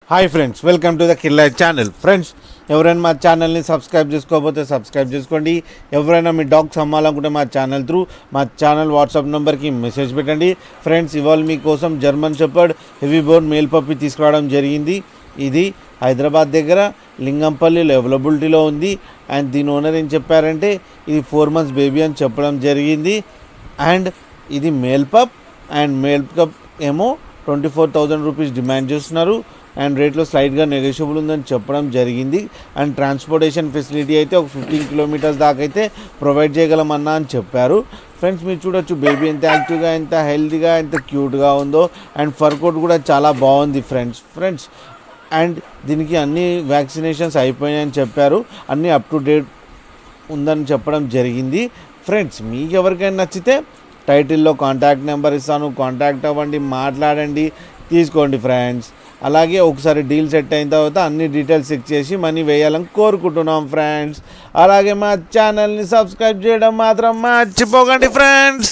Hi friends, welcome to the Killa channel. Friends, ఎవరైనా మా ఛానల్ని సబ్స్క్రైబ్ చేసుకోకపోతే సబ్స్క్రైబ్ చేసుకోండి. ఎవరైనా మీ డాగ్స్ అమ్మాలనుకుంటే మా ఛానల్ త్రూ మా ఛానల్ వాట్సాప్ నెంబర్కి మెసేజ్ పెట్టండి. ఫ్రెండ్స్, ఇవాళ మీకోసం German shepherd heavy bone male puppy తీసుకురావడం జరిగింది. ఇది హైదరాబాద్ దగ్గర లింగంపల్లిలో అవైలబిలిటీలో ఉంది. అండ్ దీని ఓనర్ ఏం చెప్పారంటే ఇది 4 months బేబీ అని చెప్పడం జరిగింది. అండ్ ఇది మేల్ పప్. అండ్ మేల్ పప్ ఏమో 24,000 రూపీస్ డిమాండ్ చేస్తున్నారు. అండ్ రేట్లో స్లైడ్గా నెగోషియబుల్ ఉందని చెప్పడం జరిగింది. అండ్ ట్రాన్స్పోర్టేషన్ ఫెసిలిటీ అయితే ఒక 15 kilometers దాకా అయితే ప్రొవైడ్ చేయగలమన్నా అని చెప్పారు. ఫ్రెండ్స్, మీరు చూడొచ్చు బేబీ ఎంత యాక్టివ్గా, ఎంత హెల్తీగా, ఎంత క్యూట్గా ఉందో. అండ్ ఫర్ కోట్ కూడా చాలా బాగుంది ఫ్రెండ్స్. అండ్ దీనికి అన్ని వ్యాక్సినేషన్స్ అయిపోయాయని చెప్పారు. అన్నీ అప్ టు డేట్ ఉందని చెప్పడం జరిగింది. ఫ్రెండ్స్, మీకు ఎవరికైనా నచ్చితే టైటిల్లో కాంటాక్ట్ నెంబర్ ఇస్తాను, కాంటాక్ట్ అవ్వండి, మాట్లాడండి, తీసుకోండి ఫ్రెండ్స్. అలాగే ఒకసారి డీల్ సెట్ అయిన తర్వాత అన్ని డీటెయిల్స్ చెక్ చేసి మనీ వేయాలని కోరుకుంటున్నాం ఫ్రెండ్స్. అలాగే మా ఛానల్ని సబ్స్క్రైబ్ చేయడం మాత్రం మర్చిపోకండి ఫ్రెండ్స్.